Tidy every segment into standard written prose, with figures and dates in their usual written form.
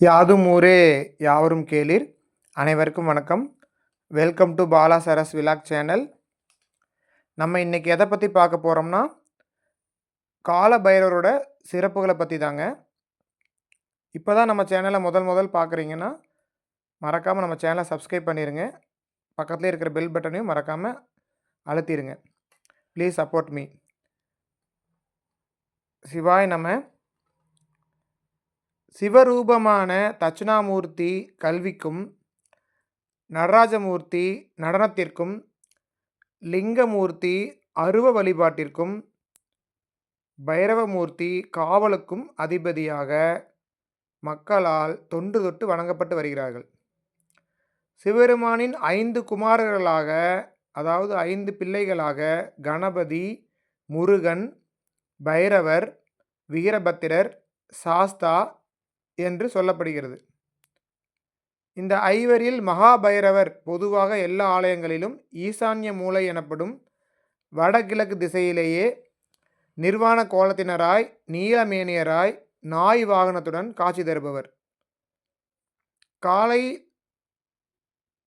யாதும் ஊரே யாவரும் கேளீர். அனைவருக்கும் வணக்கம். Welcome to Bala Saras vlog channel. நம்ம இன்னைக்கு எதை பற்றி பார்க்க போகிறோம்னா, கால பைரவரோட சிறப்புகளை பற்றி தாங்க. இப்போ தான் நம்ம சேனலை முதல் பார்க்குறீங்கன்னா, மறக்காமல் நம்ம சேனலை சப்ஸ்கிரைப் பண்ணிடுங்க. பக்கத்துலேயே இருக்கிற பெல் பட்டனையும் மறக்காமல் அழுத்திடுங்க. Please support me. சிவாய் நம. சிவரூபமான தட்சிணாமூர்த்தி கல்விக்கும், நடராஜமூர்த்தி நடனத்திற்கும், லிங்கமூர்த்தி அருவ வழிபாட்டிற்கும், பைரவமூர்த்தி காவலுக்கும் அதிபதியாக மக்களால் தொன்று தொட்டு வணங்கப்பட்டு வருகிறார்கள். சிவபெருமானின் 5 குமாரர்களாக, அதாவது 5 பிள்ளைகளாக கணபதி, முருகன், பைரவர், வீரபத்திரர், சாஸ்தா என்று சொல்லப்படுகிறது. இந்த ஐவரில் மகாபைரவர் பொதுவாக எல்லா ஆலயங்களிலும் ஈசான்ய மூலை எனப்படும் வடகிழக்கு திசையிலேயே நிர்வாண கோலத்தினராய், நீலமேனியராய், நாய் வாகனத்துடன் காட்சி தருபவர். காலை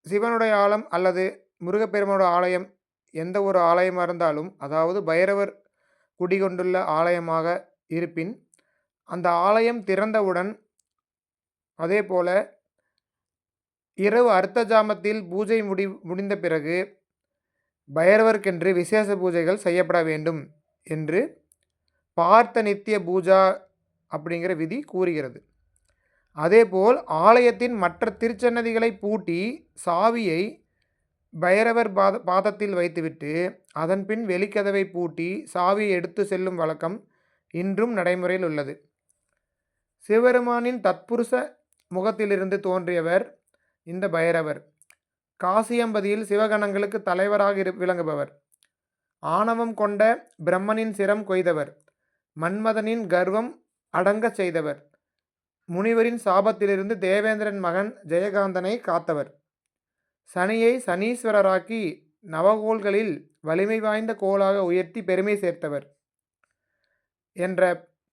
சிவனுடைய ஆலயம் அல்லது முருகப்பெருமானோட ஆலயம் எந்த ஒரு ஆலயமாக இருந்தாலும், அதாவது பைரவர் குடிகொண்டுள்ள ஆலயமாக இருப்பின், அந்த ஆலயம் திறந்தவுடன், அதே போல இரவு அர்த்த ஜாமத்தில் பூஜை முடிந்த பிறகு பைரவர்க்கென்று விசேஷ பூஜைகள் செய்யப்பட வேண்டும் என்று பார்த்த நித்திய பூஜா அப்படிங்கிற விதி கூறுகிறது. அதேபோல் ஆலயத்தின் மற்ற திருச்சன்னதிகளை பூட்டி சாவியை பைரவர் பாதத்தில் வைத்துவிட்டு அதன்பின் வெளிக்கதவை பூட்டி சாவியை எடுத்து செல்லும் வழக்கம் இன்றும் நடைமுறையில் உள்ளது. சிவபெருமானின் தத்புருஷ முகத்திலிருந்து தோன்றியவர் இந்த பைரவர். காசியம்பதியில் சிவகணங்களுக்கு தலைவராக விளங்குபவர். ஆணவம் கொண்ட பிரம்மனின் சிரம் கொய்தவர். மன்மதனின் கர்வம் அடங்கச் செய்தவர். முனிவரின் சாபத்திலிருந்து தேவேந்திரன் மகன் ஜெயகாந்தனை காத்தவர். சனியை சனீஸ்வரராக்கி நவகோள்களில் வலிமை வாய்ந்த கோளாக உயர்த்தி பெருமை சேர்த்தவர் என்ற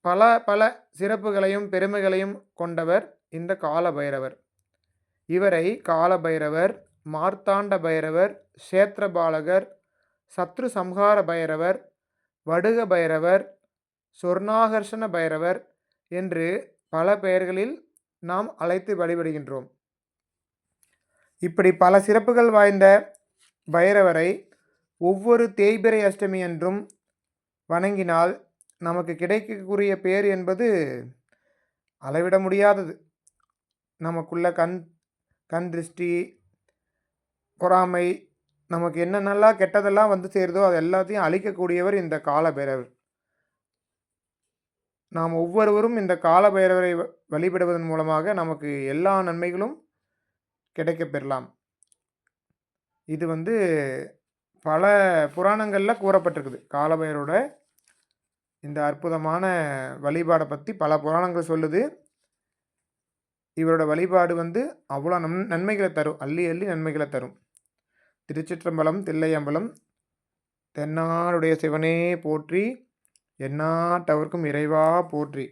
பல சிறப்புகளையும் பெருமைகளையும் கொண்டவர் இந்த கால பைரவர். இவரை கால பைரவர், மார்த்தாண்ட பைரவர், க்ஷேத்திரபாலகர், சத்ரு சம்ஹார பைரவர், வடுக பைரவர், சொர்ணாகர்ஷண பைரவர் என்று பல பெயர்களில் நாம் அழைத்து வழிபடுகின்றோம். இப்படி பல சிறப்புகள் வாய்ந்த பைரவரை ஒவ்வொரு தேய்பிறை அஷ்டமி என்றும் வணங்கினால் நமக்கு கிடைக்கக்கூடிய பேர் என்பது அளவிட முடியாதது. நமக்குள்ள கண் திருஷ்டி, பொறாமை, நமக்கு என்னென்னலாம் கெட்டதெல்லாம் வந்து சேருதோ அது எல்லாத்தையும் அழிக்கக்கூடியவர் இந்த கால பைரவர். நாம் ஒவ்வொருவரும் இந்த கால பைரவரை வழிபடுவதன் மூலமாக நமக்கு எல்லா நன்மைகளும் கிடைக்கப் பெறலாம். இது பல புராணங்களில் கூறப்பட்டிருக்குது. காலபைரவரோட இந்த அற்புதமான வழிபாடை பற்றி பல புராணங்கள் சொல்லுது. இவரோட வழிபாடு அவ்வளோ நன்மைகளை தரும், அள்ளி அள்ளி நன்மைகளை தரும். திருச்சிற்றம்பலம், தில்லையம்பலம். தென்னாடுடைய சிவனே போற்றி, எந்நாட்டவர்க்கும் இறைவா போற்றி.